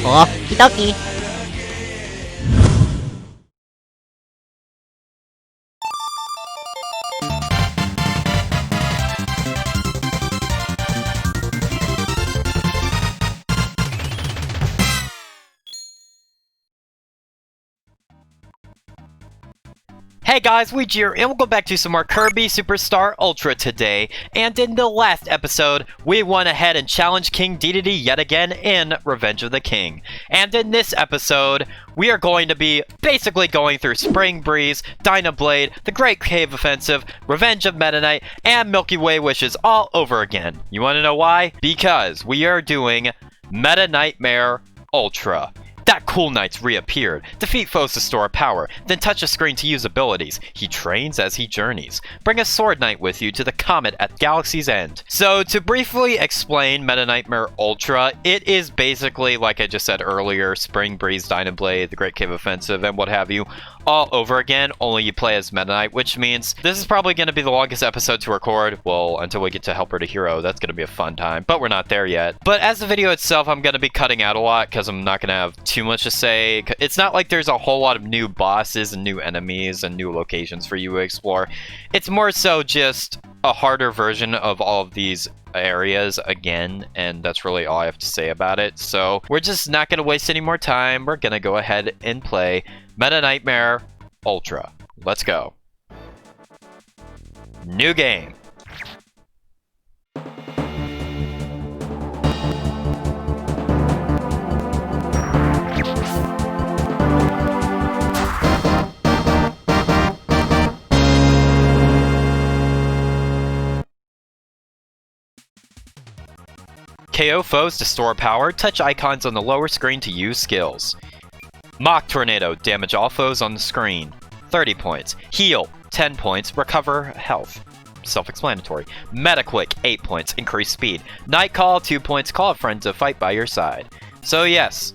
Okie-dokie. Hey guys, Luigi here, and we'll go back to some more Kirby Superstar Ultra today. And in the last episode, we went ahead and challenged King Dedede yet again in Revenge of the King. And in this episode, we are going to be basically going through Spring Breeze, Dynablade, the Great Cave Offensive, Revenge of Meta Knight, and Milky Way Wishes all over again. You want to know why? Because we are doing Meta Knightmare Ultra. That cool knight's reappeared. Defeat foes to store power, then touch a screen to use abilities. He trains as he journeys. Bring a sword knight with you to the comet at Galaxy's End. So to briefly explain Meta Knightmare Ultra, it is basically, like I just said earlier, Spring Breeze, Dynablade, the Great Cave Offensive, and what have you, all over again, only you play as Meta Knight, which means this is probably going to be the longest episode to record. Well, until we get to Helper to Hero, that's going to be a fun time, but we're not there yet. But as the video itself, I'm going to be cutting out a lot because I'm not going to have too much to say. It's not like there's a whole lot of new bosses and new enemies and new locations for you to explore. It's more so just a harder version of all of these areas again, and that's really all I have to say about it. So we're just not going to waste any more time. We're going to go ahead and play Meta Knightmare Ultra. Let's go. New game. KO foes to store power, touch icons on the lower screen to use skills. Mock Tornado, damage all foes on the screen. 30 points. Heal, 10 points. Recover health. Self-explanatory. Meta Quick, 8 points. Increase speed. Night Call, 2 points. Call a friend to fight by your side. So yes.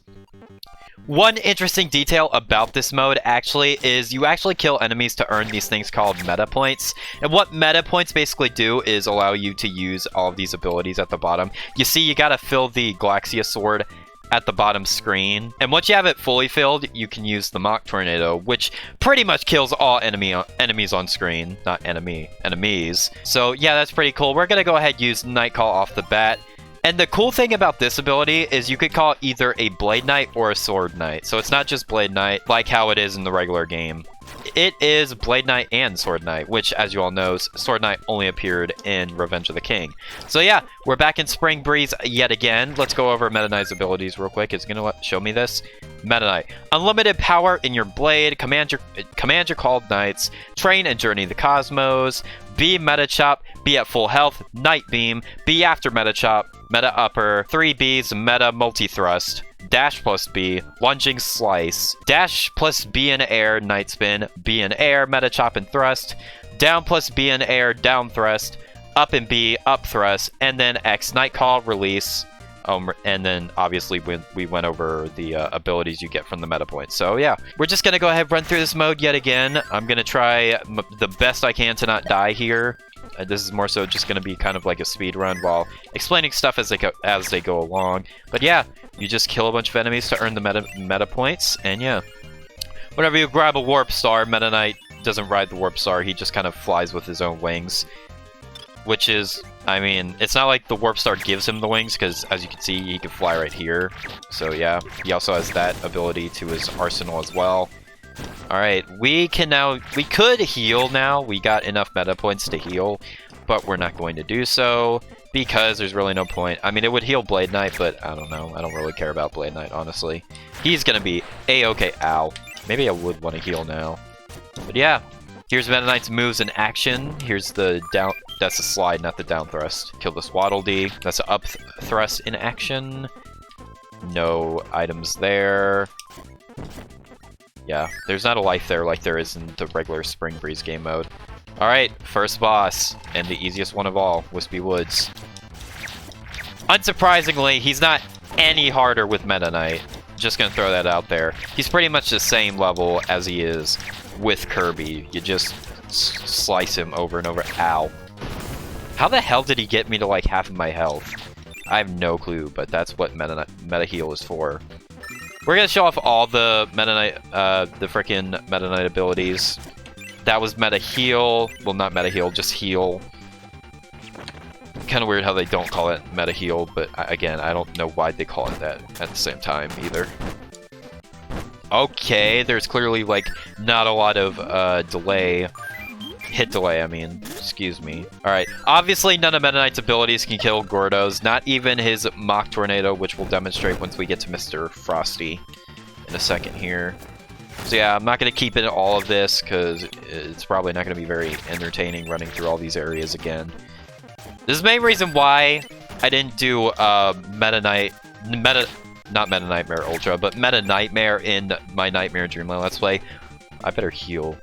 One interesting detail about this mode actually is you actually kill enemies to earn these things called meta points. And what meta points basically do is allow you to use all of these abilities at the bottom. You see, you gotta fill the Galaxia Sword at the bottom screen. And once you have it fully filled, you can use the Mock Tornado, which pretty much kills all enemies on screen. Not enemies. So yeah, that's pretty cool. We're gonna go ahead and use Night Call off the bat. And the cool thing about this ability is you could call either a Blade Knight or a Sword Knight. So it's not just Blade Knight like how it is in the regular game. It is Blade Knight and Sword Knight, which, as you all know, Sword Knight only appeared in Revenge of the King. So yeah, we're back in Spring Breeze yet again. Let's go over Meta Knight's abilities real quick. It's gonna show me this. Meta Knight. Unlimited power in your blade. Command your called knights. Train and journey the cosmos. B Meta Chop. Be at full health. Night Beam. B after Meta Chop. Meta Upper. 3 Bs. Meta Multi Thrust. Dash plus B, Lunging Slice, Dash plus B in air, Night Spin, B in air, Meta Chop and Thrust, Down plus B in air, Down Thrust, Up and B, Up Thrust, and then X, Night Call, Release, and then obviously we went over the abilities you get from the meta points. So yeah, we're just gonna go ahead and run through this mode yet again. I'm gonna try the best I can to not die here. This is more so just going to be kind of like a speed run while explaining stuff as they go along. But yeah, you just kill a bunch of enemies to earn the meta points, and yeah. Whenever you grab a Warp Star, Meta Knight doesn't ride the Warp Star, he just kind of flies with his own wings. Which is, I mean, it's not like the Warp Star gives him the wings, because as you can see, he can fly right here. So yeah, he also has that ability to his arsenal as well. Alright, we could heal now. We got enough meta points to heal, but we're not going to do so because there's really no point. I mean, it would heal Blade Knight, but I don't know. I don't really care about Blade Knight, honestly. He's gonna be A-okay. Ow. Maybe I would want to heal now. But yeah, here's Meta Knight's moves in action. Here's the down, that's the slide, not the down thrust. Kill the Swaddle Dee. That's the up thrust in action. No items there. Yeah, there's not a life there like there is in the regular Spring Breeze game mode. Alright, first boss, and the easiest one of all, Wispy Woods. Unsurprisingly, he's not any harder with Meta Knight. Just gonna throw that out there. He's pretty much the same level as he is with Kirby. You just slice him over and over. Ow. How the hell did he get me to like half of my health? I have no clue, but that's what Meta Heal is for. We're gonna show off all the Meta Knight, the frickin' Meta Knight abilities. That was Meta Heal. Well, not Meta Heal, just Heal. Kind of weird how they don't call it Meta Heal, but again, I don't know why they call it that at the same time either. Okay, there's clearly, like, not a lot of, delay. Hit delay, I mean. Excuse me. Alright, obviously none of Meta Knight's abilities can kill Gordo's, not even his Mach Tornado, which we'll demonstrate once we get to Mr. Frosty in a second here. So yeah, I'm not going to keep in all of this, because it's probably not going to be very entertaining running through all these areas again. This is the main reason why I didn't do, not Meta Knightmare Ultra, but Meta Knightmare in my Nightmare Dreamland Let's Play. I better heal.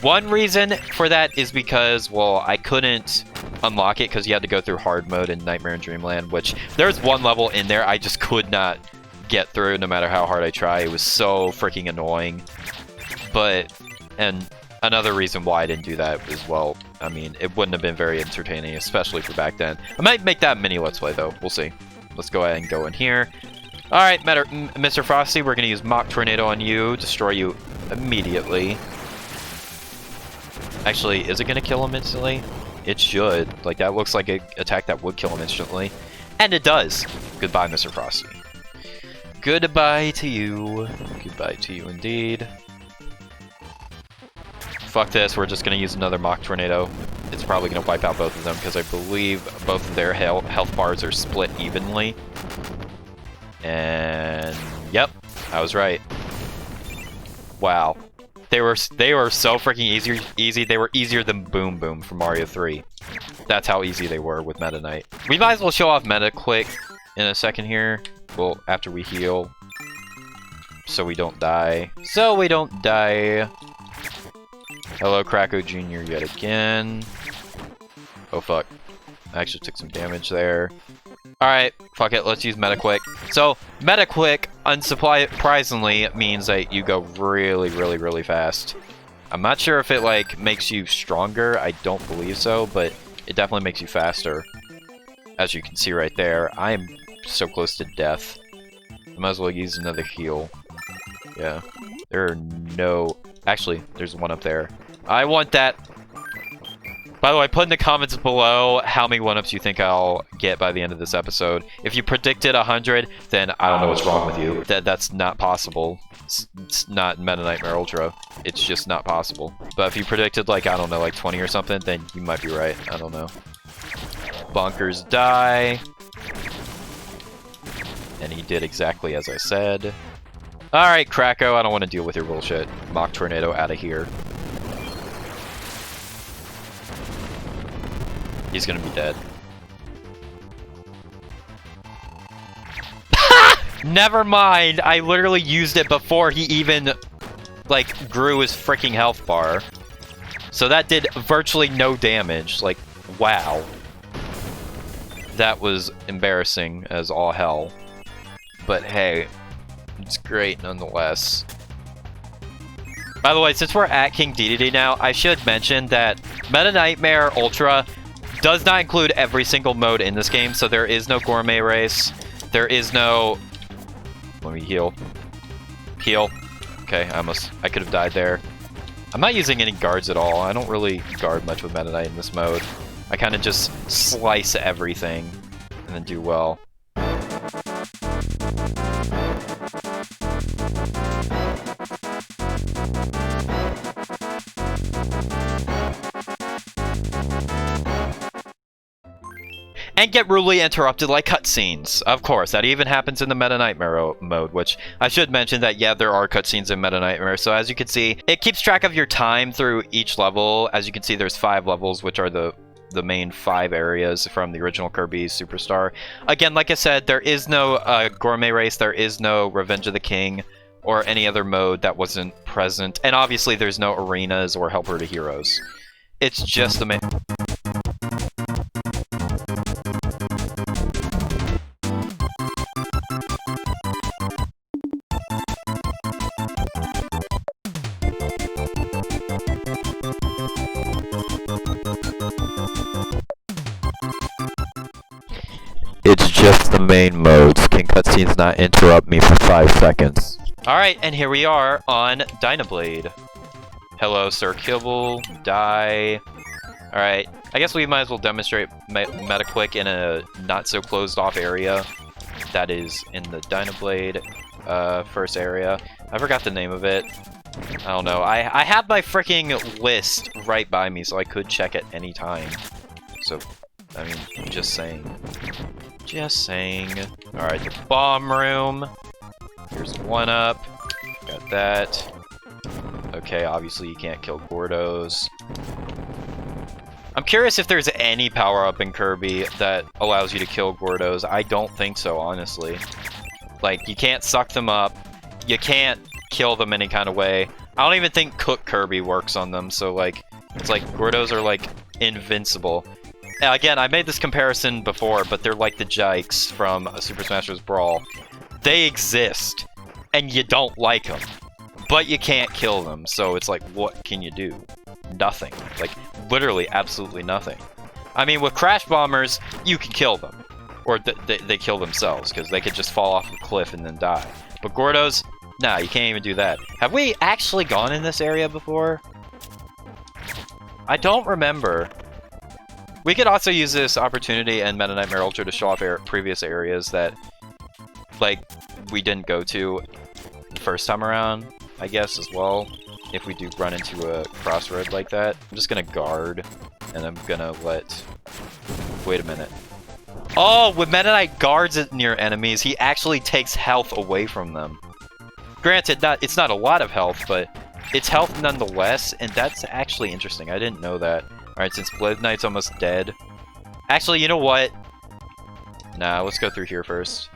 One reason for that is because, well, I couldn't unlock it because you had to go through hard mode in Nightmare Dreamland, which there's one level in there I just could not get through no matter how hard I try. It was so freaking annoying. But, and another reason why I didn't do that as well, I mean, it wouldn't have been very entertaining, especially for back then. I might make that mini Let's Play, though. We'll see. Let's go ahead and go in here. Alright, Mr. Frosty, we're going to use Mach Tornado on you, destroy you immediately. Actually, is it going to kill him instantly? It should. Like, that looks like an attack that would kill him instantly. And it does! Goodbye, Mr. Frosty. Goodbye to you. Goodbye to you indeed. Fuck this, we're just going to use another Mach Tornado. It's probably going to wipe out both of them, because I believe both of their health bars are split evenly. And yep, I was right. Wow, they were so freaking easy. They were easier than Boom Boom from Mario 3. That's how easy they were with Meta Knight. We might as well show off Meta quick in a second here. Well, after we heal, so we don't die. So we don't die. Hello, Kracko Jr. yet again. Oh fuck, I actually took some damage there. Alright, fuck it, let's use Meta Quick. So, Meta Quick, unsurprisingly, means that you go really, really, really fast. I'm not sure if it, like, makes you stronger. I don't believe so, but it definitely makes you faster. As you can see right there, I am so close to death. I might as well use another heal. Yeah. There are no... Actually, there's one up there. I want that... By the way, put in the comments below how many 1-ups you think I'll get by the end of this episode. If you predicted 100, then I don't know what's wrong with you. That's not possible. It's not Meta Knightmare Ultra. It's just not possible. But if you predicted, like, I don't know, like 20 or something, then you might be right. I don't know. Bonkers die. And he did exactly as I said. Alright, Kracko, I don't want to deal with your bullshit. Mach Tornado out of here. He's gonna be dead. Never mind! I literally used it before he even, like, grew his freaking health bar. So that did virtually no damage. Like, wow. That was embarrassing as all hell. But hey, it's great nonetheless. By the way, since we're at King Dedede now, I should mention that Meta Knightmare Ultra does not include every single mode in this game, so there is no Gourmet Race. There is no... Let me heal. Heal. Okay, I could have died there. I'm not using any guards at all. I don't really guard much with Meta Knight in this mode. I kind of just slice everything and then do well. And get rudely interrupted like cutscenes. Of course, that even happens in the Meta Knightmare mode, which I should mention that, yeah, there are cutscenes in Meta Knightmare. So as you can see, it keeps track of your time through each level. As you can see, there's 5 levels, which are the main 5 areas from the original Kirby Superstar. Again, like I said, there is no Gourmet Race, there is no Revenge of the King, or any other mode that wasn't present. And obviously, there's no arenas or Helper to Heroes. It's just the main... It's just the main modes. Can cutscenes not interrupt me for 5 seconds? Alright, and here we are on Dynablade. Hello, Sir Kibble. Die. Alright, I guess we might as well demonstrate Metaquick in a not-so-closed-off area. That is in the Dynablade first area. I forgot the name of it. I don't know. I have my freaking list right by me, so I could check at any time. So, I mean, just saying. Just saying. Alright, the bomb room. Here's one up. Got that. Okay, obviously you can't kill Gordos. I'm curious if there's any power-up in Kirby that allows you to kill Gordos. I don't think so, honestly. Like, you can't suck them up. You can't kill them any kind of way. I don't even think Cook Kirby works on them, so, like, it's like Gordos are, like, invincible. Now, again, I made this comparison before, but they're like the Jikes from Super Smash Bros. Brawl. They exist, and you don't like them. But you can't kill them, so it's like, what can you do? Nothing. Like, literally, absolutely nothing. I mean, with Crash Bombers, you can kill them. Or they kill themselves, because they could just fall off a cliff and then die. But Gordos, nah, you can't even do that. Have we actually gone in this area before? I don't remember. We could also use this opportunity in Meta Knightmare Ultra to show off previous areas that, like, we didn't go to the first time around, I guess, as well. If we do run into a crossroad like that. I'm just gonna guard, and I'm gonna let... Wait a minute. Oh, when Meta Knight guards it near enemies, he actually takes health away from them. Granted, it's not a lot of health, but it's health nonetheless, and that's actually interesting. I didn't know that. Alright, since Blade Knight's almost dead... Actually, you know what? Nah, let's go through here first.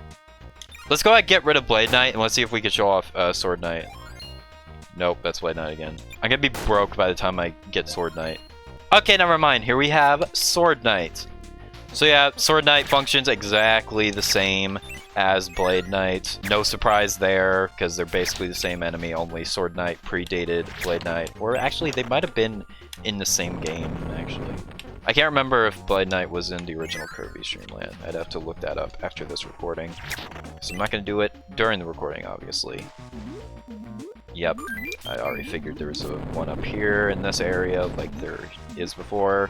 Let's go ahead and get rid of Blade Knight, and let's see if we can show off Sword Knight. Nope, that's Blade Knight again. I'm gonna be broke by the time I get Sword Knight. Okay, never mind. Here we have Sword Knight. So yeah, Sword Knight functions exactly the same as Blade Knight. No surprise there, because they're basically the same enemy, only Sword Knight predated Blade Knight. Or actually, they might have been in the same game, actually. I can't remember if Blade Knight was in the original Kirby Streamland. I'd have to look that up after this recording. So I'm not going to do it during the recording, obviously. Yep, I already figured there was one up here in this area, like there is before.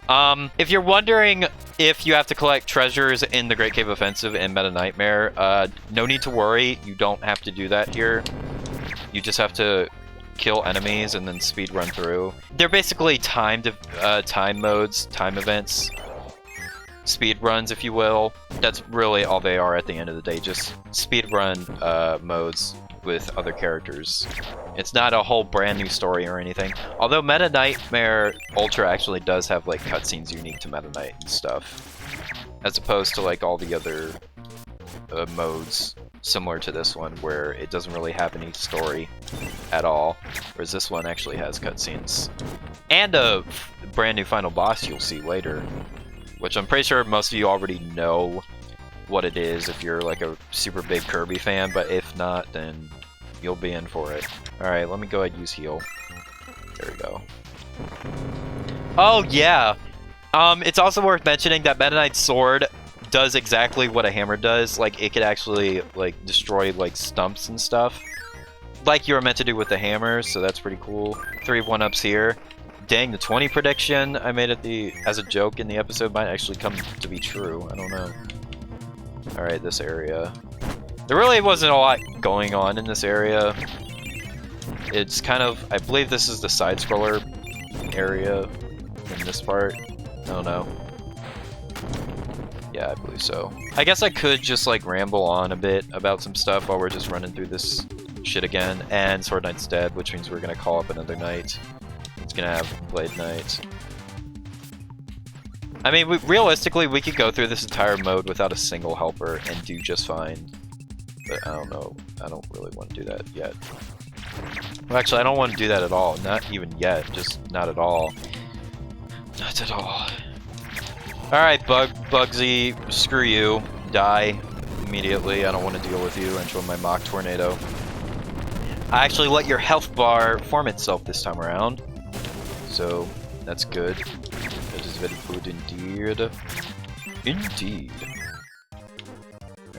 If you're wondering if you have to collect treasures in the Great Cave Offensive and Meta Knightmare, no need to worry, you don't have to do that here. You just have to kill enemies and then speed run through. They're basically time modes, time events, speed runs, if you will. That's really all they are at the end of the day, just speed run modes with other characters. It's not a whole brand new story or anything. Although Meta Knightmare Ultra actually does have like cutscenes unique to Meta Knight and stuff, as opposed to like all the other modes similar to this one where it doesn't really have any story at all, whereas this one actually has cutscenes. And a brand new final boss you'll see later, which I'm pretty sure most of you already know what it is if you're like a super big Kirby fan, but if not, then you'll be in for it. Alright, let me go ahead and use heal. There we go. Oh yeah! It's also worth mentioning that Meta Knight's sword does exactly what a hammer does. Like, it could actually, like, destroy, like, stumps and stuff. Like you were meant to do with the hammer, so that's pretty cool. 3 1-ups here. Dang, the 20 prediction I made as a joke in the episode might actually come to be true. I don't know. Alright, this area. There really wasn't a lot going on in this area. It's kind of... I believe this is the side-scroller area in this part. I don't know. Yeah, I believe so. I guess I could just, like, ramble on a bit about some stuff while we're just running through this shit again. And Sword Knight's dead, which means we're gonna call up another knight. It's gonna have Blade Knight. I mean, realistically, we could go through this entire mode without a single helper and do just fine. But I don't know. I don't really want to do that yet. Well, actually, I don't want to do that at all. Not even yet. Just not at all. Not at all. Alright, Bugsy, screw you. Die immediately. I don't want to deal with you until my Mach Tornado. I actually let your health bar form itself this time around. So, that's good. That is very good indeed. Indeed.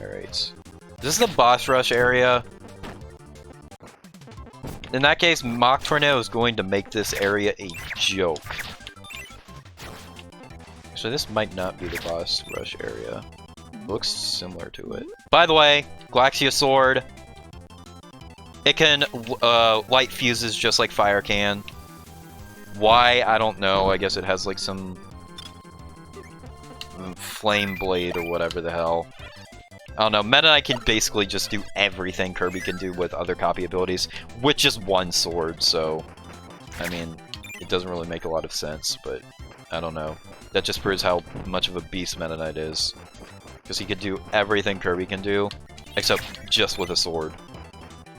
Alright. This is the boss rush area. In that case, Mach Tornado is going to make this area a joke. So this might not be the boss rush area. Looks similar to it. By the way, Glaxia Sword. It can light fuses just like fire can. Why? I don't know. I guess it has like some flame blade or whatever the hell. I don't know. Meta Knight can basically just do everything Kirby can do with other copy abilities with just one sword, so I mean, it doesn't really make a lot of sense, but I don't know. That just proves how much of a beast Meta Knight is. Because he could do everything Kirby can do, except just with a sword.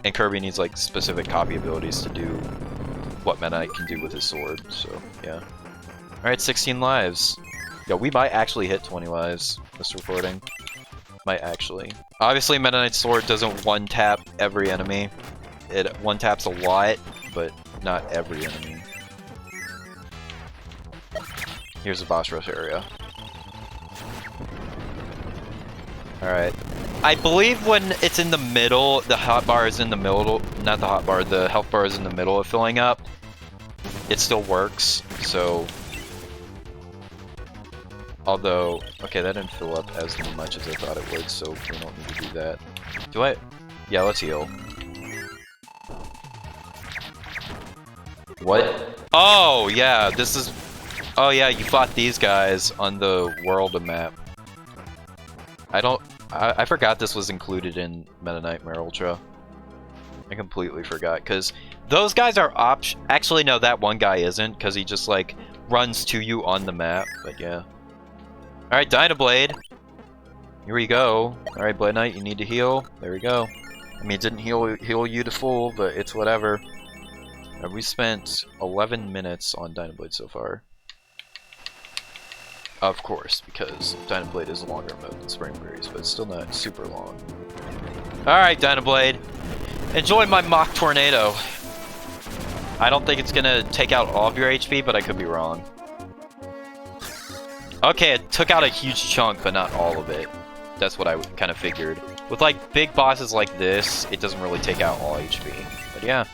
And Kirby needs like specific copy abilities to do what Meta Knight can do with his sword, so yeah. Alright, 16 lives. Yeah, we might actually hit 20 lives this recording. Might actually. Obviously, Meta Knight's sword doesn't one-tap every enemy. It one-taps a lot, but not every enemy. Here's the boss rush area. Alright. I believe when it's in the middle, the hotbar is in the middle, not the hotbar, the health bar is in the middle of filling up. It still works, so... Although, okay, that didn't fill up as much as I thought it would, so we don't need to do that. Do I? Yeah, let's heal. What? Oh, yeah, this is... Oh yeah, you fought these guys on the world map. I forgot this was included in Meta Knightmare Ultra. I completely forgot, because those guys are actually, no, that one guy isn't, because he just, like, runs to you on the map, but yeah. Alright, Dynablade. Here we go. Alright, Blade Knight, you need to heal. There we go. I mean, it didn't heal you to full, but it's whatever. We spent 11 minutes on Dynablade so far. Of course, because Dynablade is a longer mode than Spring Breeze, but it's still not super long. Alright, Dynablade. Enjoy my Mach Tornado. I don't think it's gonna take out all of your HP, but I could be wrong. Okay, it took out a huge chunk, but not all of it. That's what I kind of figured. With, like, big bosses like this, it doesn't really take out all HP. But yeah.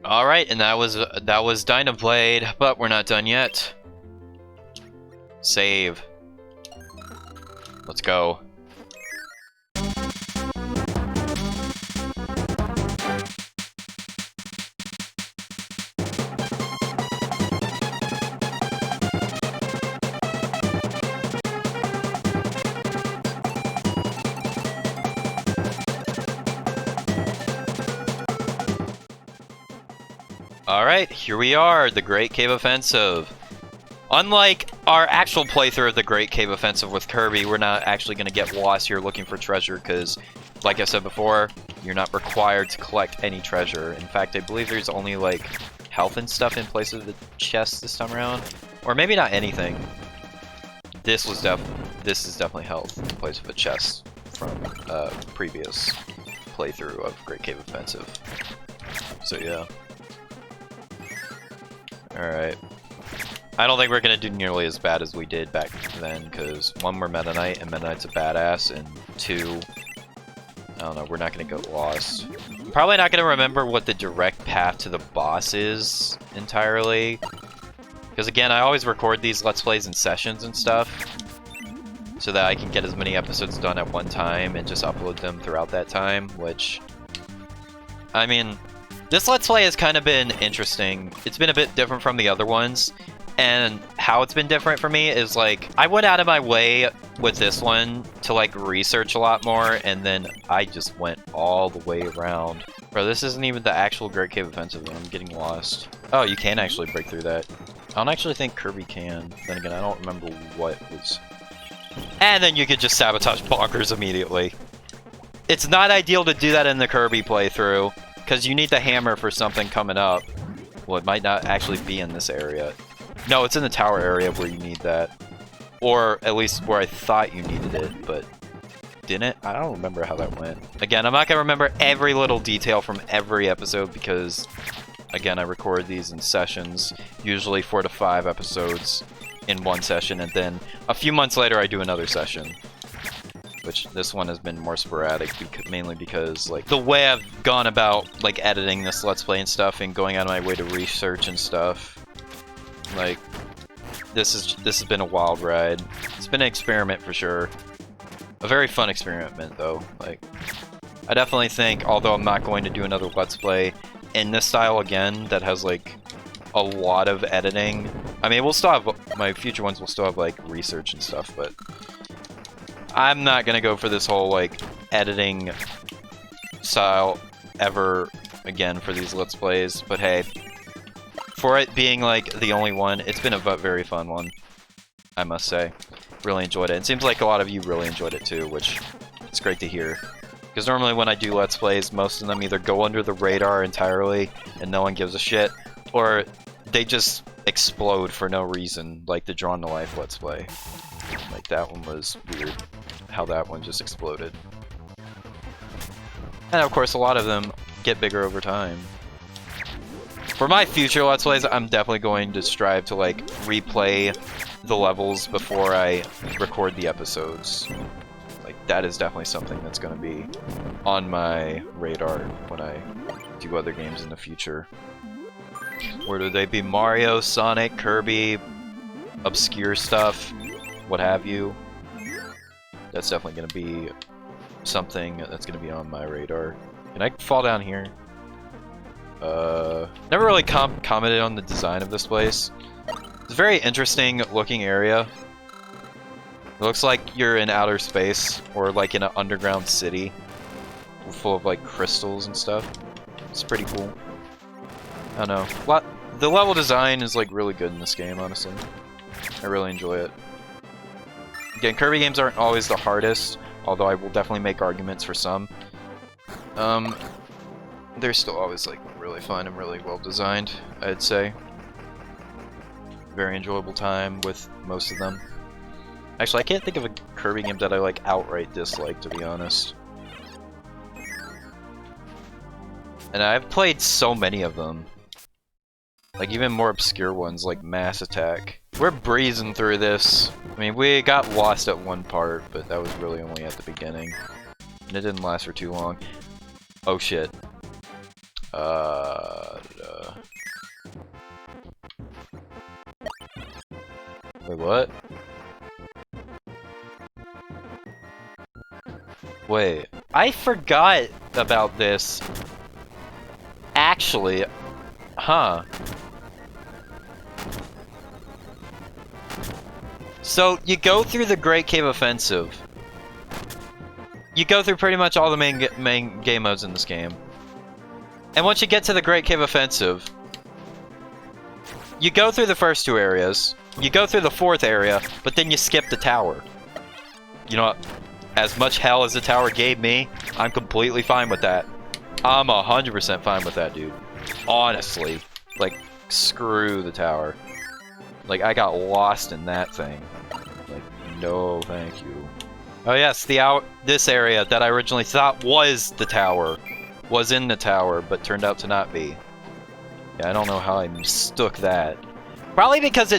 Alright, and that was Dynablade, but we're not done yet. Save. Let's go. Alright, here we are, the Great Cave Offensive. Unlike our actual playthrough of the Great Cave Offensive with Kirby, we're not actually going to get lost here looking for treasure, because, like I said before, you're not required to collect any treasure. In fact, I believe there's only, like, health and stuff in place of the chests this time around. Or maybe not anything. This is definitely health in place of a chest from previous playthrough of Great Cave Offensive. So yeah. Alright. I don't think we're gonna do nearly as bad as we did back then, because one, we're Meta Knight, and Meta Knight's a badass, and two, I don't know, we're not gonna get lost. I'm probably not gonna remember what the direct path to the boss is entirely. Because again, I always record these Let's Plays in sessions and stuff, so that I can get as many episodes done at one time and just upload them throughout that time, which, I mean, this Let's Play has kind of been interesting. It's been a bit different from the other ones, and how it's been different for me is, like, I went out of my way with this one to, like, research a lot more, and then I just went all the way around. Bro, this isn't even the actual Great Cave Offensive, and I'm getting lost. Oh, you can actually break through that. I don't actually think Kirby can. Then again, I don't remember what was And then you could just sabotage bonkers immediately. It's not ideal to do that in the Kirby playthrough, because you need the hammer for something coming up. Well, it might not actually be in this area. No, it's in the tower area where you need that. Or at least where I thought you needed it, but didn't? I don't remember how that went. Again, I'm not going to remember every little detail from every episode because, again, I record these in sessions, usually 4 to 5 episodes in one session, and then a few months later I do another session. Which this one has been more sporadic, mainly because, like, the way I've gone about, like, editing this Let's Play and stuff and going out of my way to research and stuff. Like, this has been a wild ride. It's been an experiment for sure. A very fun experiment, though. Like, I definitely think, although I'm not going to do another Let's Play in this style again, that has, like, a lot of editing. I mean, we'll still have, my future ones will still have, like, research and stuff, but I'm not gonna go for this whole, like, editing style ever again for these Let's Plays, but hey, for it being, like, the only one, it's been a very fun one, I must say. Really enjoyed it. It seems like a lot of you really enjoyed it too, which it's great to hear. Because normally when I do Let's Plays, most of them either go under the radar entirely and no one gives a shit, or they just explode for no reason, like the Drawn to Life Let's Play. Like, that one was weird, how that one just exploded. And of course, a lot of them get bigger over time. For my future Let's Plays, I'm definitely going to strive to, like, replay the levels before I record the episodes. Like, that is definitely something that's going to be on my radar when I do other games in the future. Whether they be Mario, Sonic, Kirby, obscure stuff, what have you. That's definitely going to be something that's going to be on my radar. Can I fall down here? Never really commented on the design of this place. It's a very interesting looking area. It looks like you're in outer space, or like in an underground city full of like crystals and stuff. It's pretty cool. I don't know. The level design is like really good in this game, honestly. I really enjoy it. Again, Kirby games aren't always the hardest, although I will definitely make arguments for some. They're still always like really fun and really well designed, I'd say. Very enjoyable time with most of them. Actually, I can't think of a Kirby game that I like outright dislike, to be honest. And I've played so many of them. Like, even more obscure ones, like Mass Attack. We're breezing through this. I mean, we got lost at one part, but that was really only at the beginning. And it didn't last for too long. Oh shit. Wait, what? Wait, I forgot about this. Actually, huh. So, you go through the Great Cave Offensive. You go through pretty much all the main game modes in this game. And once you get to the Great Cave Offensive, you go through the first two areas, you go through the fourth area, but then you skip the tower. You know what? As much hell as the tower gave me, I'm completely fine with that. I'm 100% fine with that, dude. Honestly. Like, screw the tower. Like, I got lost in that thing. Like, no thank you. Oh yes, this area that I originally thought was the tower. Was in the tower, but turned out to not be. Yeah, I don't know how I mistook that. Probably because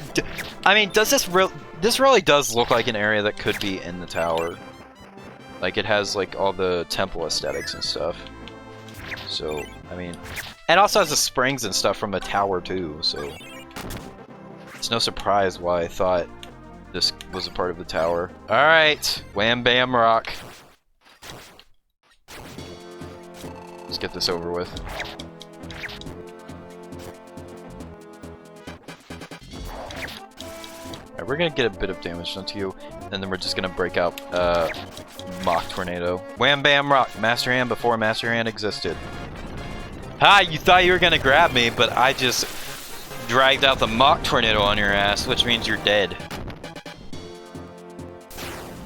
I mean, this really does look like an area that could be in the tower. Like, it has, like, all the temple aesthetics and stuff. So, I mean... And also has the springs and stuff from a tower, too, so... It's no surprise why I thought this was a part of the tower. Alright! Wham Bam Rock! Let's get this over with. Alright, we're gonna get a bit of damage onto you, and then we're just gonna break out Mach Tornado. Wham Bam Rock! Master Hand before Master Hand existed. Ha! You thought you were gonna grab me, but I just dragged out the Mach Tornado on your ass, which means you're dead.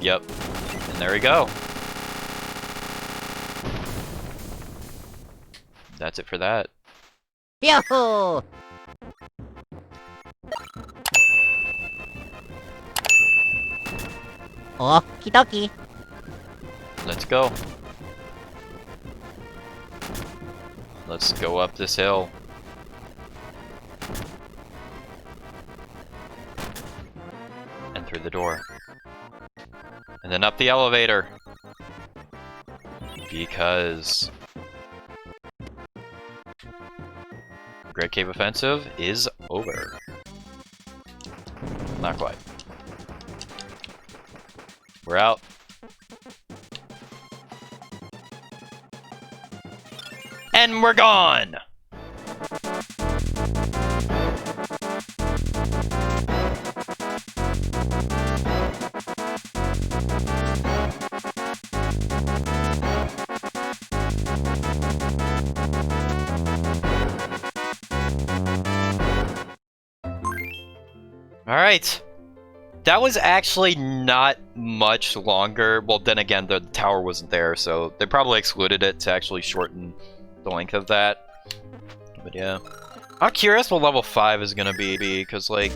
Yep. And there we go. That's it for that. Yahoo! Okie dokie. Let's go. Let's go up this hill. And through the door. And then up the elevator. Because Great Cave Offensive is over. Not quite. We're out. And we're gone! Alright. That was actually not much longer. Well, then again, the tower wasn't there, so they probably excluded it to actually shorten the length of that. But yeah. I'm curious what level 5 is gonna be, because, like...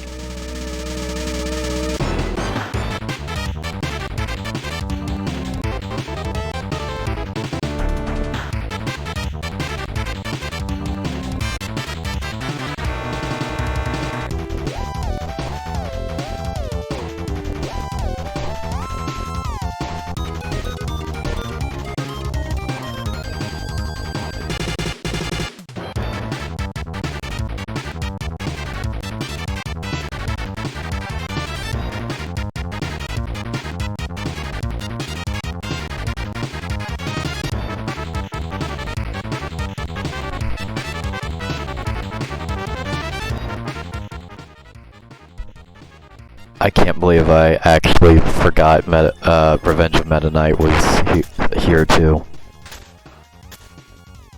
I can't believe I actually forgot Revenge of Meta Knight was here too.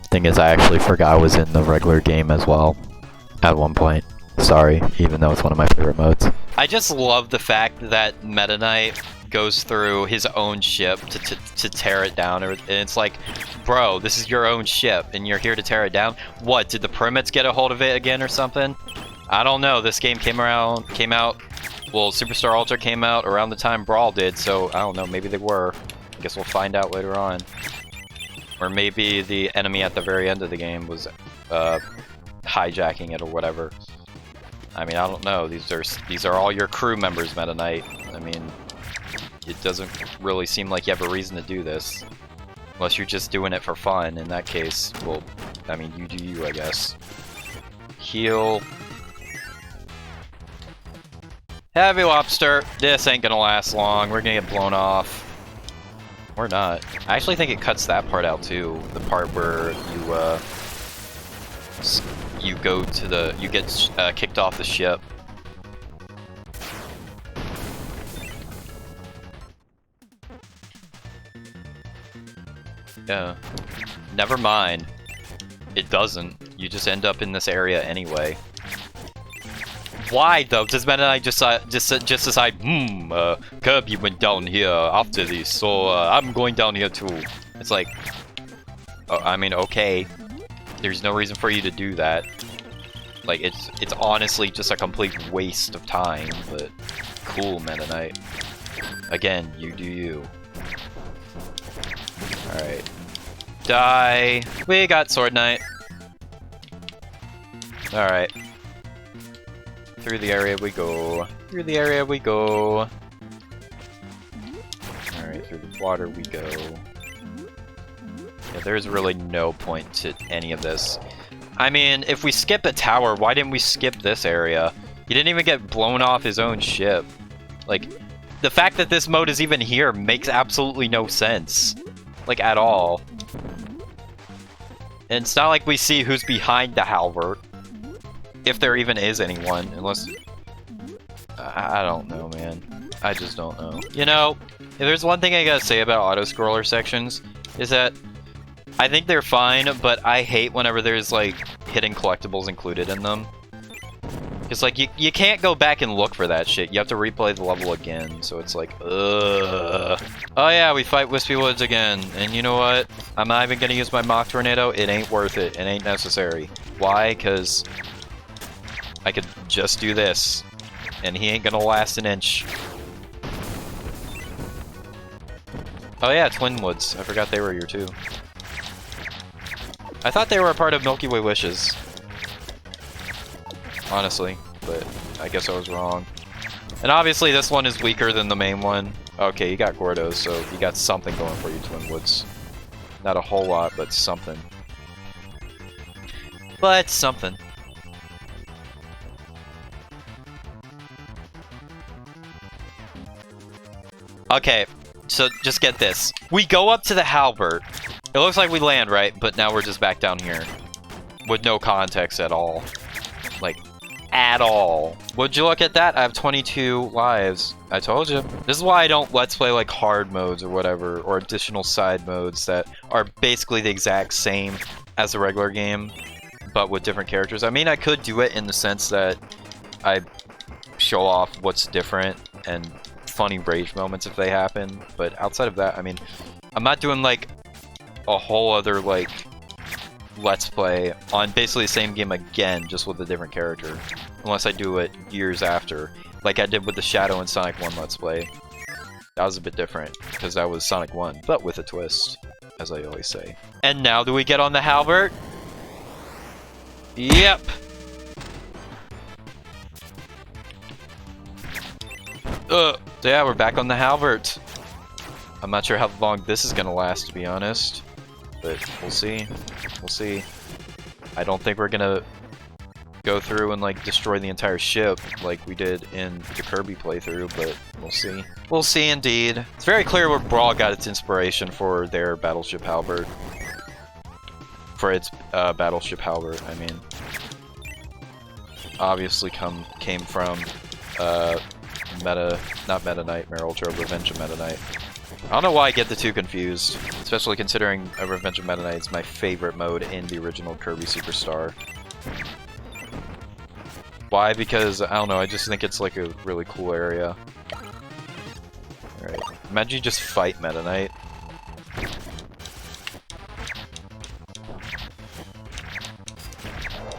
Thing is, I actually forgot I was in the regular game as well at one point. Sorry, even though it's one of my favorite modes. I just love the fact that Meta Knight goes through his own ship to tear it down, and it's like, bro, this is your own ship, and you're here to tear it down? What, did the Primates get a hold of it again or something? I don't know, this game came out, well, Superstar Ultra came out around the time Brawl did, so I don't know, maybe they were. I guess we'll find out later on. Or maybe the enemy at the very end of the game was hijacking it or whatever. I mean, I don't know. These are all your crew members, Meta Knight. I mean, it doesn't really seem like you have a reason to do this. Unless you're just doing it for fun. In that case, well, I mean, you do you, I guess. Heal. Heavy Lobster. This ain't gonna last long. We're gonna get blown off. Or not. I actually think it cuts that part out too. The part where you go to the... you get kicked off the ship. Yeah. Never mind. It doesn't. You just end up in this area anyway. Why though? Does Meta Knight just decide, Kirby went down here after this, so I'm going down here too. It's like, oh, I mean, okay. There's no reason for you to do that. Like, it's honestly just a complete waste of time, but cool, Meta Knight. Again, you do you. Alright. Die. We got Sword Knight. Alright. Through the area we go. Through the area we go. Alright, through the water we go. Yeah, there's really no point to any of this. I mean, if we skip a tower, why didn't we skip this area? He didn't even get blown off his own ship. Like, the fact that this mode is even here makes absolutely no sense. Like, at all. And it's not like we see who's behind the Halbert. If there even is anyone, unless... I don't know, man. I just don't know. You know, if there's one thing I gotta say about auto-scroller sections, is that I think they're fine, but I hate whenever there's, like, hidden collectibles included in them. Because, like, you can't go back and look for that shit. You have to replay the level again, so it's like, ugh. Oh yeah, we fight Wispy Woods again. And you know what? I'm not even gonna use my Mock Tornado. It ain't worth it. It ain't necessary. Why? Because I could just do this. And he ain't gonna last an inch. Oh yeah, Twin Woods. I forgot they were here too. I thought they were a part of Milky Way Wishes. Honestly, but I guess I was wrong. And obviously this one is weaker than the main one. Okay, you got Gordos, so you got something going for you, Twin Woods. Not a whole lot, but something. But something. Okay, so just get this. We go up to the Halbert. It looks like we land, right? But now we're just back down here. With no context at all. Like, at all. Would you look at that? I have 22 lives. I told you. This is why I don't let's play like hard modes or whatever, or additional side modes that are basically the exact same as the regular game, but with different characters. I mean, I could do it in the sense that I show off what's different and funny rage moments if they happen, but outside of that, I mean, I'm not doing like a whole other like let's play on basically the same game again, just with a different character. Unless I do it years after, like I did with the Shadow and Sonic 1 let's play. That was a bit different, because that was Sonic 1, but with a twist, as I always say. And now do we get on the Halbert? Yep! So yeah, we're back on the Halbert. I'm not sure how long this is gonna last, to be honest. But we'll see. We'll see. I don't think we're gonna go through and like destroy the entire ship like we did in the Kirby playthrough, but we'll see. We'll see indeed. It's very clear where Brawl got its inspiration for their Battleship Halbert. For its Battleship Halbert, I mean. Obviously came from not Meta Knightmare, Ultra Revenge of Meta Knight. I don't know why I get the two confused, especially considering Revenge of Meta Knight is my favorite mode in the original Kirby Superstar. Why? Because, I don't know, I just think it's like a really cool area. Alright, imagine you just fight Meta Knight.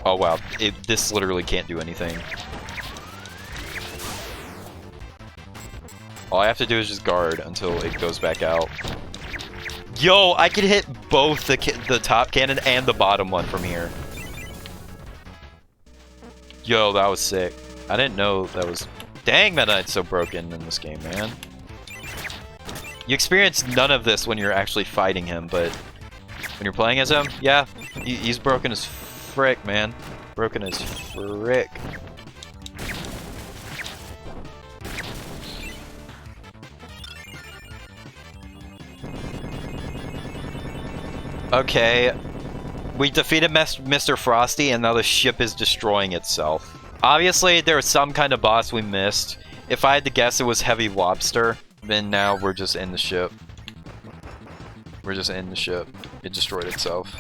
Oh wow, this literally can't do anything. All I have to do is just guard until it goes back out. Yo, I can hit both the top cannon and the bottom one from here. Yo, that was sick. I didn't know that was... Dang, Meta Knight's so broken in this game, man. You experience none of this when you're actually fighting him, but when you're playing as him, yeah, he's broken as frick, man. Broken as frick. Okay, we defeated Mr. Frosty, and now the ship is destroying itself. Obviously, there was some kind of boss we missed. If I had to guess, it was Heavy Lobster. Then now we're just in the ship. We're just in the ship. It destroyed itself.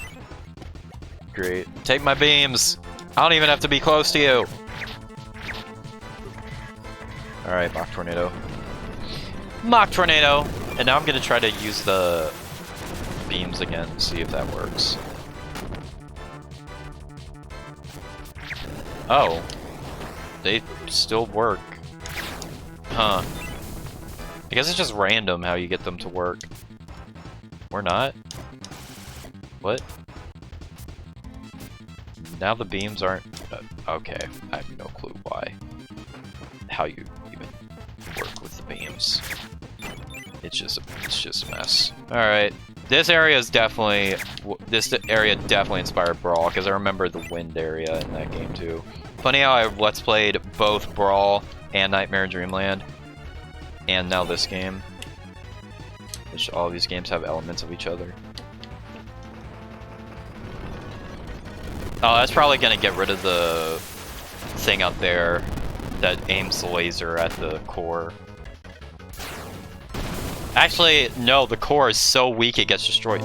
Great. Take my beams! I don't even have to be close to you! Alright, Mock Tornado. Mock Tornado! And now I'm gonna try to use the beams again, see if that works. Oh. They still work. Huh. I guess it's just random how you get them to work. Or not. What? Now the beams aren't... okay, I have no clue why. How you even work with the beams. It's just a mess. Alright. This area is definitely... This area definitely inspired Brawl, because I remember the wind area in that game too. Funny how I let's played both Brawl and Knightmare Dreamland. And now this game. Which all these games have elements of each other. Oh, that's probably gonna get rid of the thing up there that aims the laser at the core. Actually, no, the core is so weak it gets destroyed.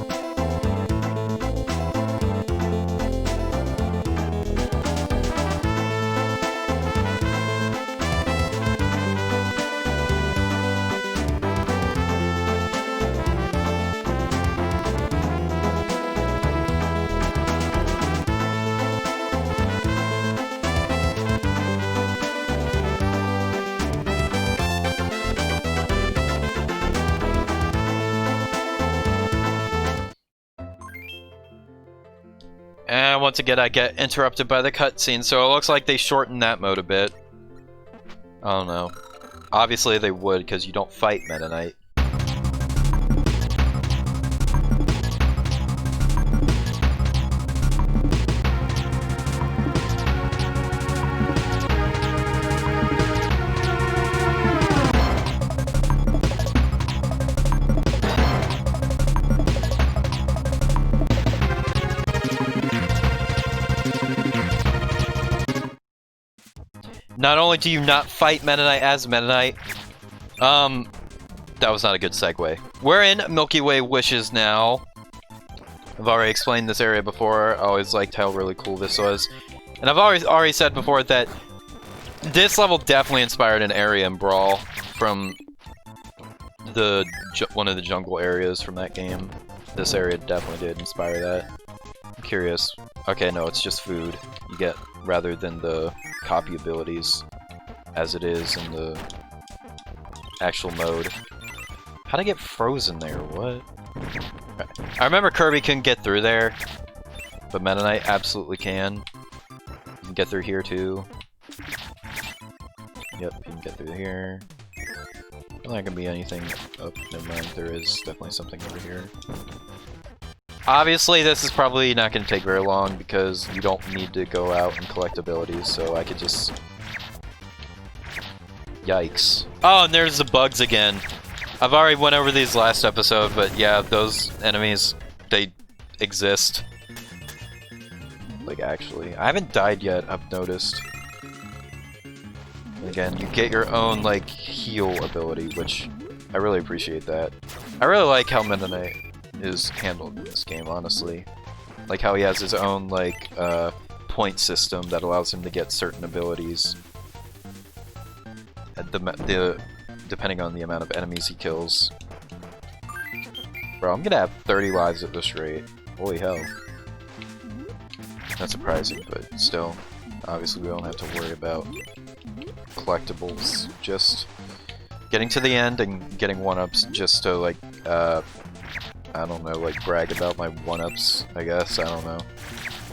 And once again, I get interrupted by the cutscene, so it looks like they shortened that mode a bit. I don't know. Obviously they would, because you don't fight Meta Knight. Not only do you not fight Meta Knight as Meta Knight, that was not a good segue. We're in Milky Way Wishes now. I've already explained this area before. I always liked how really cool this was. And I've already said before that this level definitely inspired an area in Brawl from one of the jungle areas from that game. This area definitely did inspire that. I'm curious. Okay, no, it's just food you get rather than the copy abilities as it is in the actual mode. How'd I get frozen there? What? Okay. I remember Kirby couldn't get through there, but Meta Knight absolutely can. You can get through here too. Yep, you can get through here. Not gonna be anything up. Never mind, there is definitely something over here. Obviously, this is probably not going to take very long because you don't need to go out and collect abilities, so I could just... Yikes. Oh, and there's the bugs again. I've already went over these last episode, but yeah, those enemies, they exist. Like, actually. I haven't died yet, I've noticed. And again, you get your own, like, heal ability, which I really appreciate that. I really like how Meta Knight is handled in this game, honestly. Like how he has his own, like, point system that allows him to get certain abilities. Depending on the amount of enemies he kills. Bro, I'm gonna have 30 lives at this rate. Holy hell. Not surprising, but still. Obviously we don't have to worry about collectibles. Just getting to the end and getting 1-ups just to, like, I don't know, like, brag about my 1-ups, I guess, I don't know.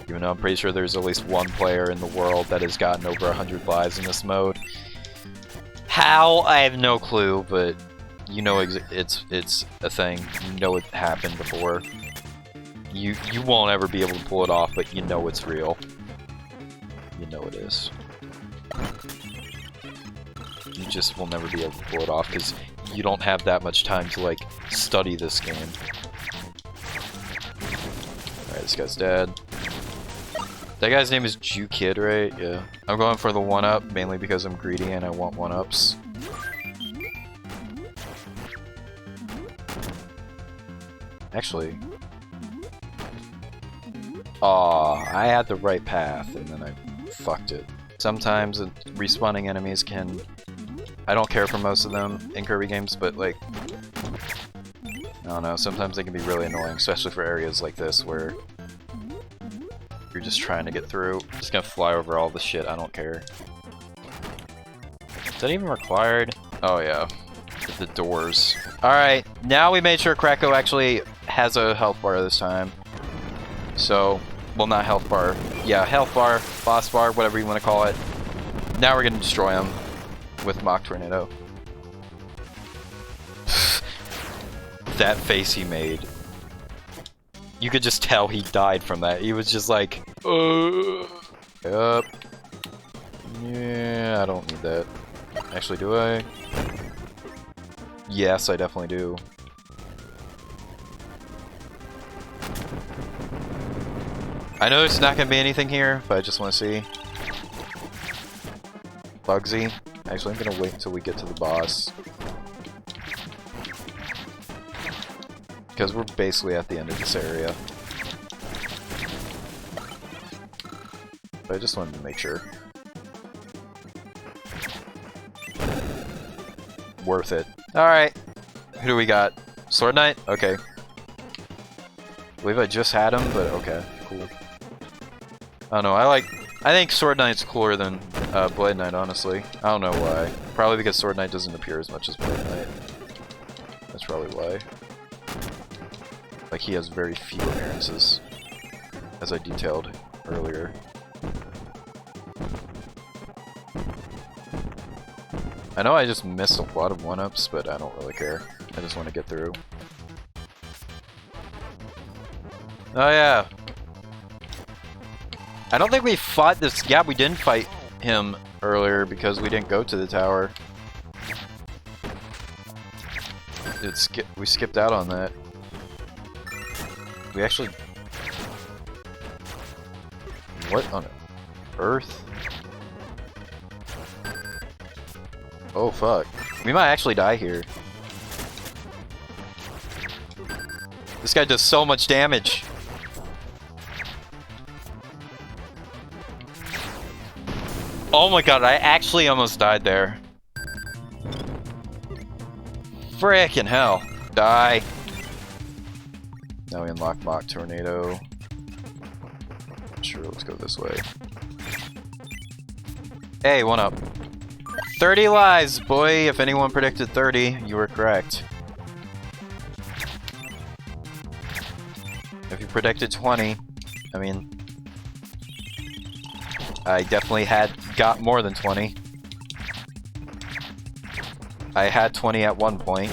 Even though I'm pretty sure there's at least one player in the world that has gotten over 100 lives in this mode. How? I have no clue, but you know it's a thing. You know it happened before. You won't ever be able to pull it off, but you know it's real. You know it is. You just will never be able to pull it off, because you don't have that much time to, like, study this game. Alright, this guy's dead. That guy's name is Jew Kid, right? Yeah. I'm going for the 1-up, mainly because I'm greedy and I want 1-ups. Actually... Aw, I had the right path, and then I fucked it. Sometimes respawning enemies can... I don't care for most of them in Kirby games, but, like... I don't know, sometimes they can be really annoying, especially for areas like this where you're just trying to get through. I'm just gonna fly over all the shit, I don't care. Is that even required? Oh yeah, the doors. Alright, now we made sure Kracko actually has a health bar this time. So, well, not health bar. Yeah, health bar, boss bar, whatever you want to call it. Now we're gonna destroy him with Mach Tornado. That face he made. You could just tell he died from that. He was just like, Yup. Yeah, I don't need that. Actually, do I? Yes, I definitely do. I know there's not gonna be anything here, but I just want to see. Bugsy. Actually, I'm gonna wait until we get to the boss. Because we're basically at the end of this area. But I just wanted to make sure. Worth it. Alright. Who do we got? Sword Knight? Okay. I believe I just had him, but okay. Cool. I don't know, I think Sword Knight's cooler than Blade Knight, honestly. I don't know why. Probably because Sword Knight doesn't appear as much as Blade Knight. That's probably why. Like, he has very few appearances. as I detailed earlier. I know I just missed a lot of 1-ups, but I don't really care. I just want to get through. Oh yeah! I don't think we fought this. Yeah, we didn't fight him earlier because we didn't go to the tower. We skipped out on that. We actually... What on earth? Oh fuck. We might actually die here. This guy does so much damage. Oh my god, I actually almost died there. Frickin' hell. Die. Now we unlock Mach Tornado. Sure, let's go this way. Hey, 1-up. 30 lives, boy! If anyone predicted 30, you were correct. If you predicted 20, I mean... I definitely got more than 20. I had 20 at one point.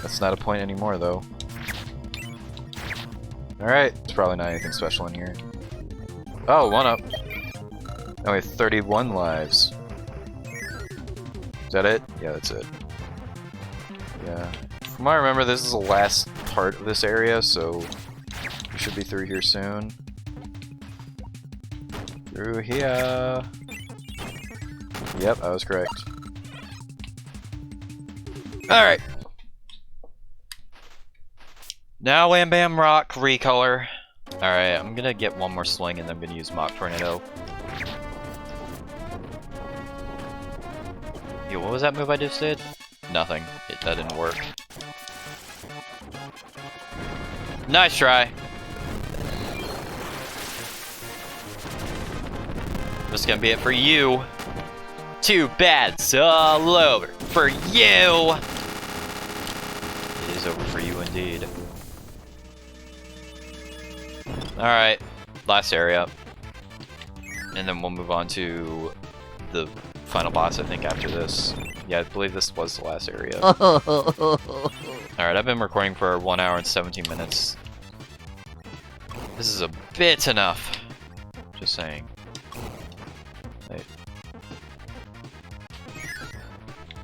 That's not a point anymore, though. Alright, it's probably not anything special in here. Oh, 1-up. Now we have 31 lives. Is that it? Yeah, that's it. Yeah. From what I remember, this is the last part of this area, so we should be through here soon. Through here. Yep, I was correct. Alright. Now Wham Bam Rock recolor. Alright, I'm gonna get one more swing and then I'm gonna use Mach Tornado. Yo, what was that move I just did? Nothing. That didn't work. Nice try. This is gonna be it for you. Too bad, it's all over for you. It is over for you indeed. Alright, last area. And then we'll move on to the final boss, I think, after this. Yeah, I believe this was the last area. Alright, I've been recording for 1 hour and 17 minutes. This is a bit enough. Just saying. Wait.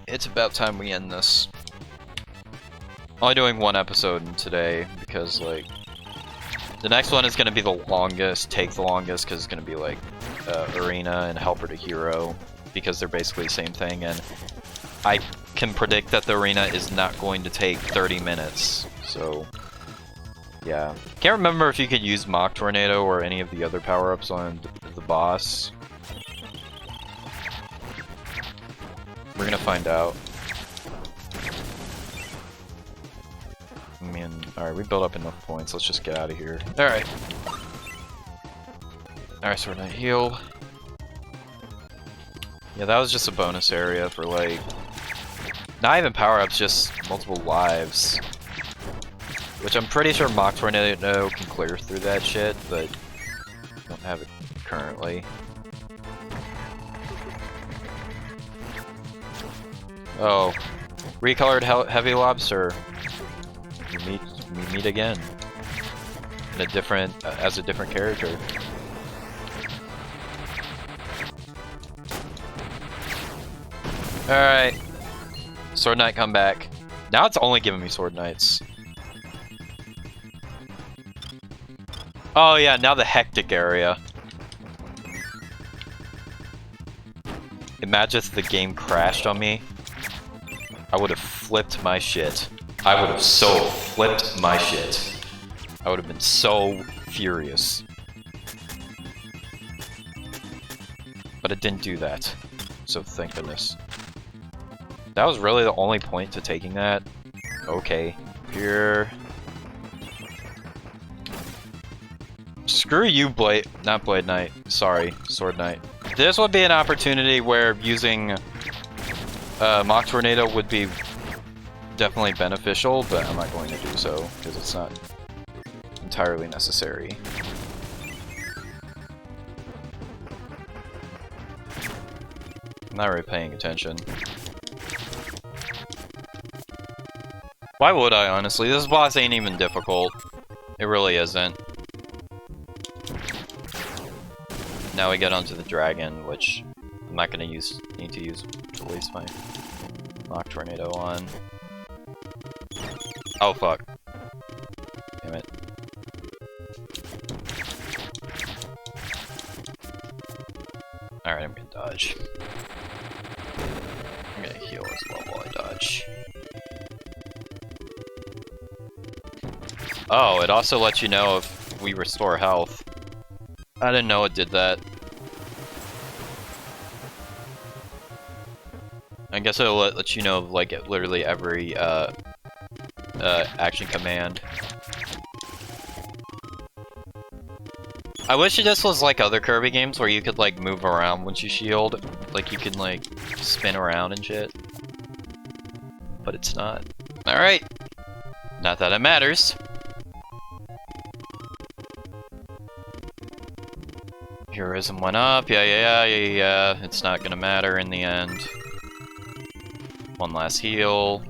It's about time we end this. Only doing one episode today because, like, the next one is going to be the longest, take the longest, because it's going to be like Arena and Helper to Hero, because they're basically the same thing, and I can predict that the Arena is not going to take 30 minutes, so yeah. Can't remember if you could use Mach Tornado or any of the other power-ups on the boss. We're gonna find out. I mean, alright, we built up enough points, let's just get out of here. Alright. Alright, Sword Knight heal. Yeah, that was just a bonus area for, like, not even power-ups, just multiple lives. Which I'm pretty sure Mach Tornado can clear through that shit, but I don't have it currently. Oh, recolored Heavy Lobster. We meet again in a different as a different character. All right, Sword Knight, come back. Now it's only giving me Sword Knights. Oh yeah, now the hectic area. Imagine if the game crashed on me. I would have flipped my shit. I would have so flipped my shit. I would have been so furious. But it didn't do that. So thank goodness. That was really the only point to taking that. Okay. Here. Screw you, not Blade Knight. Sorry, Sword Knight. This would be an opportunity where using Mach Tornado would be definitely beneficial, but I'm not going to do so because it's not entirely necessary. I'm not really paying attention. Why would I, honestly? This boss ain't even difficult. It really isn't. Now we get onto the dragon, which I'm not gonna need to use to waste my Mock Tornado on. Oh fuck. Damn it. Alright, I'm gonna dodge. I'm gonna heal as well while I dodge. Oh, it also lets you know if we restore health. I didn't know it did that. I guess it'll let you know, like, literally every, action command. I wish this was like other Kirby games where you could, like, move around once you shield. Like, you can, like, spin around and shit. But it's not. Alright. Not that it matters. Heroism went up. Yeah. It's not gonna matter in the end. One last heal.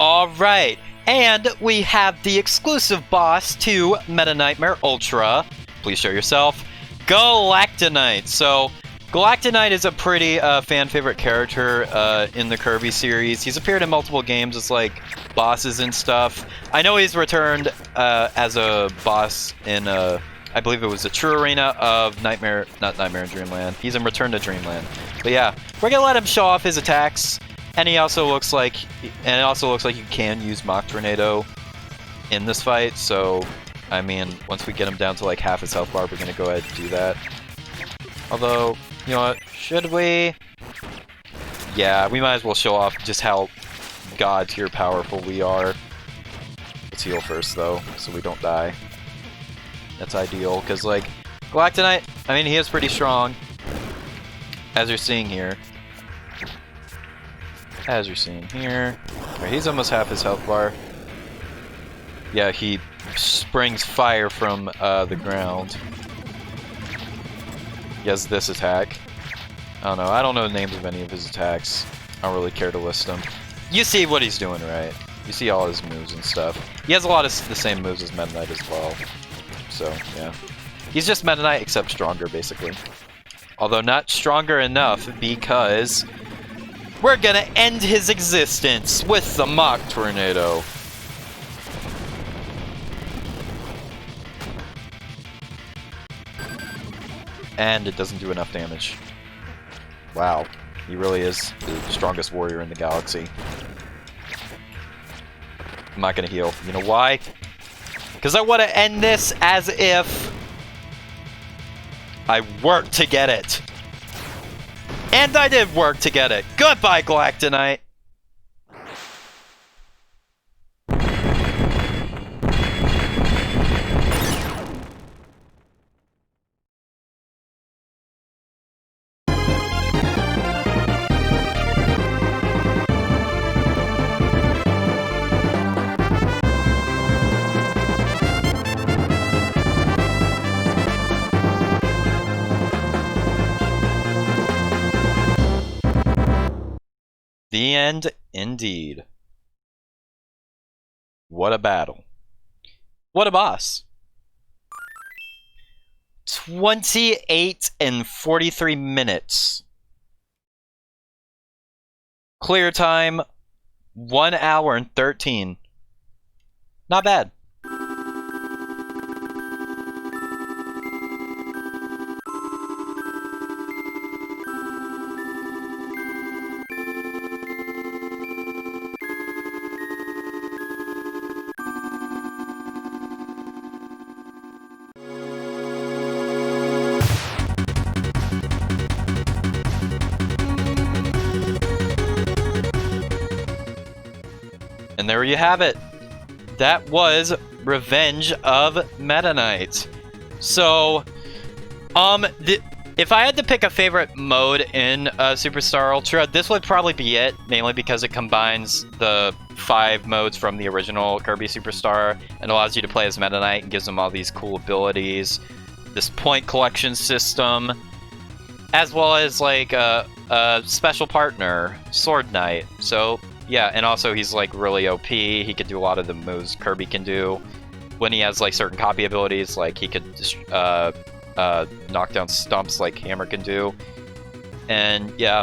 Alright, and we have the exclusive boss to Meta Knightmare Ultra. Please show yourself. Galactonite. So, Galactonite is a pretty fan-favorite character in the Kirby series. He's appeared in multiple games as, like, bosses and stuff. I know he's returned as a boss in, I believe it was the True Arena of Nightmare, not Nightmare in Dreamland. He's in Return to Dreamland. But yeah, we're gonna let him show off his attacks. And he also looks like, and it also looks like you can use Mock Tornado in this fight. So, I mean, once we get him down to like half his health bar, we're gonna go ahead and do that. Although, you know what? Should we? Yeah, we might as well show off just how god tier powerful we are. Let's heal first though, so we don't die. That's ideal, because like Galactonite, I mean, he is pretty strong, as you're seeing here. As you're seeing here. Right, he's almost half his health bar. Yeah, he springs fire from the ground. He has this attack. I don't know. I don't know the names of any of his attacks. I don't really care to list them. You see what he's doing, right? You see all his moves and stuff. He has a lot of the same moves as Meta Knight as well. So, yeah. He's just Meta Knight, except stronger, basically. Although not stronger enough, because we're gonna end his existence with the Mock Tornado. And it doesn't do enough damage. Wow. He really is the strongest warrior in the galaxy. I'm not gonna heal. You know why? Because I want to end this as if I worked to get it. And I did work to get it. Goodbye, Galactonite. The end, indeed. What a battle. What a boss. 28 and 43 minutes. Clear time, 1 hour and 13. Not bad. And there you have it. That was Revenge of Meta Knight. So, if I had to pick a favorite mode in Superstar Ultra, this would probably be it, mainly because it combines the 5 modes from the original Kirby Superstar and allows you to play as Meta Knight and gives them all these cool abilities, this point collection system, as well as like a special partner, Sword Knight. So yeah, and also he's like really OP. He could do a lot of the moves Kirby can do. When he has like certain copy abilities, like he could knock down stumps like Hammer can do. And yeah,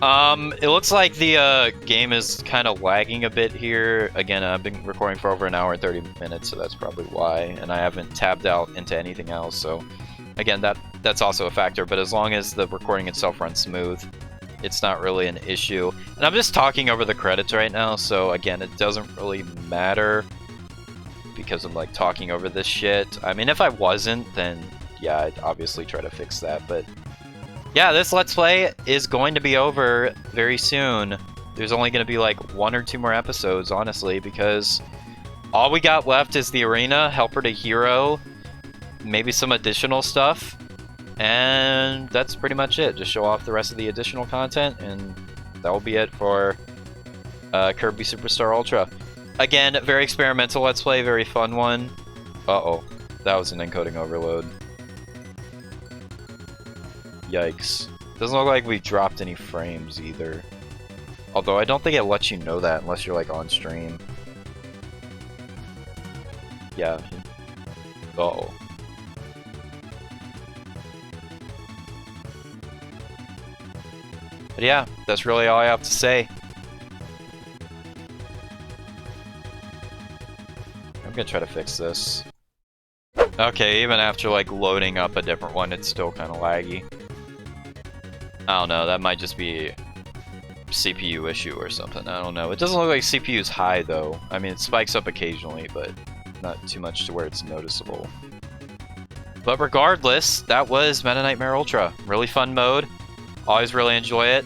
it looks like the game is kind of lagging a bit here. Again, I've been recording for over an hour and 30 minutes, so that's probably why. And I haven't tabbed out into anything else, so again, that's also a factor. But as long as the recording itself runs smooth, it's not really an issue. And I'm just talking over the credits right now, so again, it doesn't really matter because I'm like talking over this shit. I mean, if I wasn't, then yeah, I'd obviously try to fix that. But yeah, this Let's Play is going to be over very soon. There's only going to be like 1 or 2 more episodes, honestly, because all we got left is the arena, Helper to Hero, maybe some additional stuff. And that's pretty much it. Just show off the rest of the additional content, and that will be it for Kirby Superstar Ultra. Again, very experimental Let's Play, very fun one. Uh-oh, that was an encoding overload. Yikes. Doesn't look like we dropped any frames either. Although I don't think it lets you know that unless you're like on stream. Yeah. Uh-oh. But yeah, that's really all I have to say. I'm gonna try to fix this. Okay, even after like loading up a different one, it's still kind of laggy. I don't know, that might just be a CPU issue or something, I don't know. It doesn't look like CPU's high though. I mean, it spikes up occasionally, but not too much to where it's noticeable. But regardless, that was Meta Knightmare Ultra. Really fun mode. Always really enjoy it.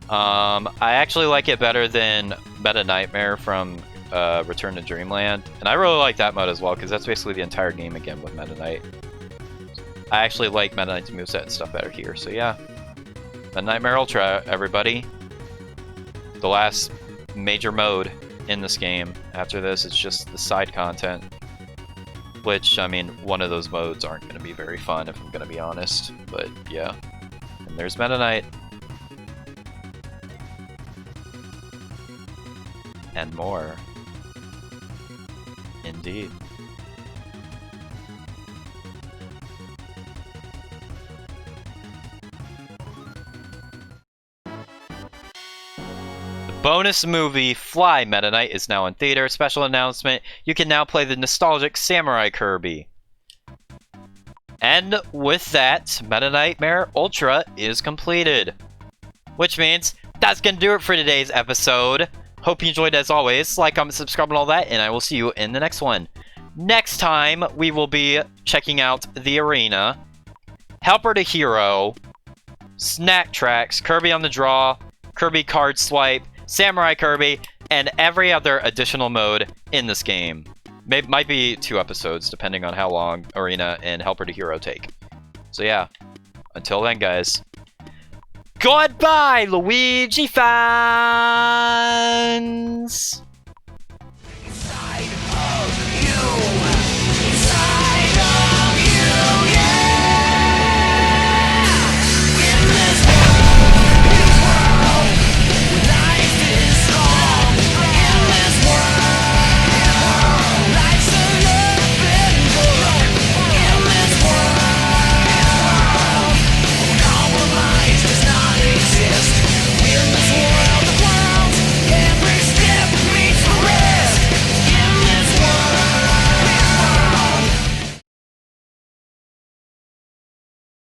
I actually like it better than Meta Knightmare from Return to Dreamland. And I really like that mode as well, because that's basically the entire game again with Meta Knight. I actually like Meta Knight's moveset and stuff better here, so yeah. Meta Knightmare Ultra, everybody. The last major mode in this game. After this, it's just the side content. Which, I mean, one of those modes aren't going to be very fun, if I'm going to be honest. But, yeah. And there's Meta Knight. And more. Indeed. Bonus movie Fly Meta Knight is now in theater. Special announcement, you can now play the nostalgic Samurai Kirby. And with that, Meta Knightmare Ultra is completed. Which means that's gonna do it for today's episode. Hope you enjoyed as always. Like, comment, subscribe, and all that, and I will see you in the next one. Next time, we will be checking out the arena, Helper to Hero, Snack Tracks, Kirby on the Draw, Kirby Card Swipe, Samurai Kirby, and every other additional mode in this game. Might be 2 episodes, depending on how long Arena and Helper to Hero take. So yeah, until then, guys. Goodbye, Luigi fans!